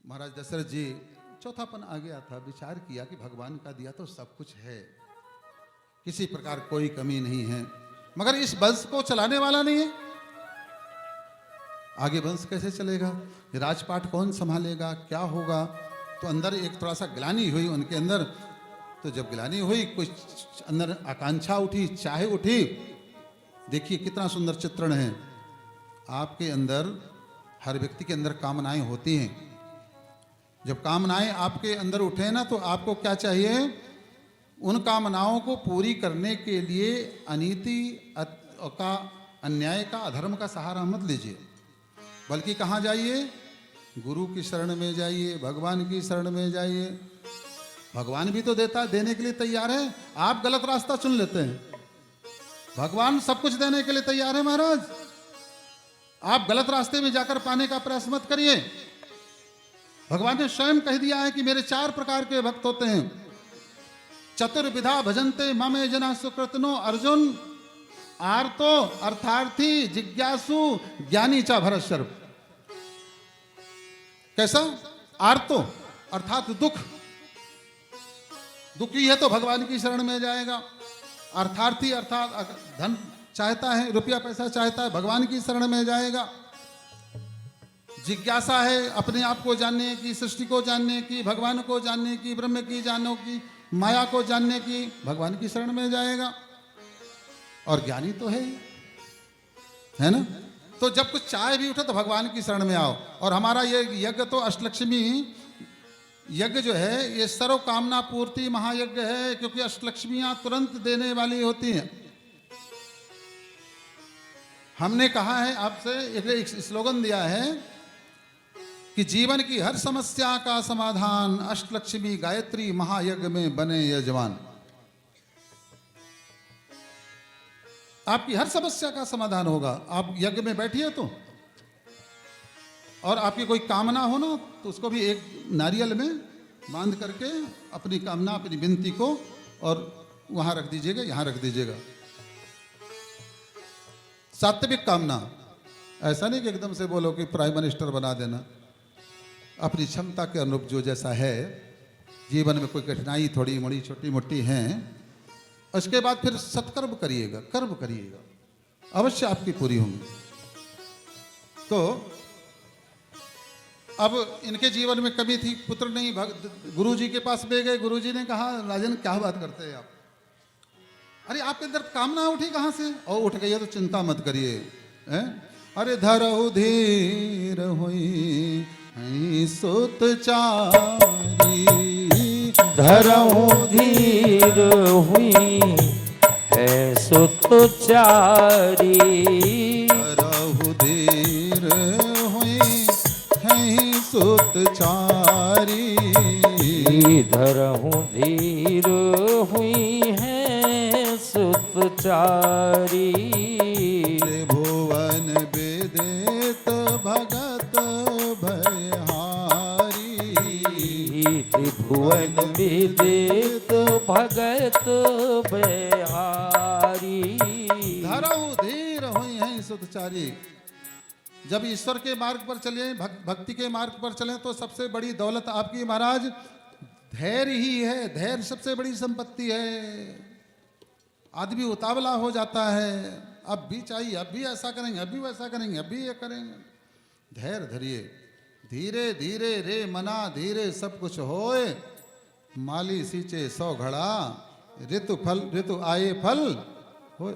महाराज दशरथ जी चौथापन आ गया था, विचार किया कि भगवान का दिया तो सब कुछ है, किसी प्रकार कोई कमी नहीं है, मगर इस वंश को चलाने वाला नहीं है। आगे वंश कैसे चलेगा, राजपाट कौन संभालेगा, क्या होगा। तो अंदर एक थोड़ा सा ग्लानि हुई उनके अंदर। तो जब ग्लानि हुई, कुछ अंदर आकांक्षा उठी, चाह उठी। देखिए कितना सुंदर चित्रण है। आपके अंदर, हर व्यक्ति के अंदर कामनाएं होती हैं। जब कामनाएं आपके अंदर उठे ना, तो आपको क्या चाहिए, उन कामनाओं को पूरी करने के लिए अनीति का, अन्याय का, अधर्म का सहारा मत लीजिए, बल्कि कहाँ जाइए, गुरु की शरण में जाइए, भगवान की शरण में जाइए। भगवान भी तो देता, देने के लिए तैयार है। आप गलत रास्ता चुन लेते हैं, भगवान सब कुछ देने के लिए तैयार है महाराज। आप गलत रास्ते में जाकर पाने का प्रयास मत करिए। भगवान ने स्वयं कह दिया है कि मेरे 4 प्रकार के भक्त होते हैं। चतुर्विधा भजन्ते ममे जना सुकृतनो अर्जुन, आर्तो अर्थार्थी जिज्ञासु ज्ञानी च भरतशर्व। कैसा? आर्तो अर्थात दुखी है तो भगवान की शरण में जाएगा। अर्थार्थी अर्थात धन चाहता है, रुपया पैसा चाहता है, भगवान की शरण में जाएगा। जिज्ञासा है अपने आप को जानने की, सृष्टि को जानने की, भगवान को जानने की, ब्रह्म की जानने की, माया को जानने की, भगवान की शरण में जाएगा। और ज्ञानी तो है ना। तो जब कुछ चाय भी उठे तो भगवान की शरण में आओ। और हमारा ये यज्ञ तो अष्टलक्ष्मी यज्ञ जो है, ये सर्व कामना पूर्ति महायज्ञ है, क्योंकि अष्टलक्ष्मियां तुरंत देने वाली होती हैं। हमने कहा है आपसे, एक स्लोगन दिया है कि जीवन की हर समस्या का समाधान अष्टलक्ष्मी गायत्री महायज्ञ में बने यजमान। आपकी हर समस्या का समाधान होगा, आप यज्ञ में बैठिए तो। और आपकी कोई कामना हो ना, तो उसको भी एक नारियल में बांध करके अपनी कामना, अपनी विनती को और वहां रख दीजिएगा, यहां रख दीजिएगा। सात्विक कामना, ऐसा नहीं कि एकदम से बोलो कि प्राइम मिनिस्टर बना देना। अपनी क्षमता के अनुरूप जो जैसा है, जीवन में कोई कठिनाई थोड़ी मोड़ी छोटी मोटी है, उसके बाद फिर सत्कर्म करिएगा, कर्म करिएगा, अवश्य आपकी पूरी होंगी। तो अब इनके जीवन में कमी थी, पुत्र नहीं, गुरु जी के पास ले गए। गुरु जी ने कहा, राजन क्या बात करते हैं आप, अरे आपके अंदर कामना उठी कहाँ से? और उठ गई है तो चिंता मत करिए। अरे धरहु धीर हुई सुत चारी, धरहु धीर हुई है सुत चारी, धरहु धीर हुई है सुत चारी, धरहु धीर हुई है सुत चारी। त्रिभुवन विदित भगत भयहारी, त्रिभुवन विदित भगत भयहारी। धरहु धीर हुई है सुतचारी। जब ईश्वर के मार्ग पर चले, भक्ति के मार्ग पर चले, तो सबसे बड़ी दौलत आपकी महाराज धैर्य ही है। धैर्य सबसे बड़ी संपत्ति है। आदमी उतावला हो जाता है, अब भी चाहिए, अब भी ऐसा करेंगे, अब भी वैसा करेंगे, अब भी ये करेंगे। धैर्य धरिए, धीरे धीरे रे मना धीरे सब कुछ होए, माली सींचे 100 घड़ा, ऋतु आए फल होए।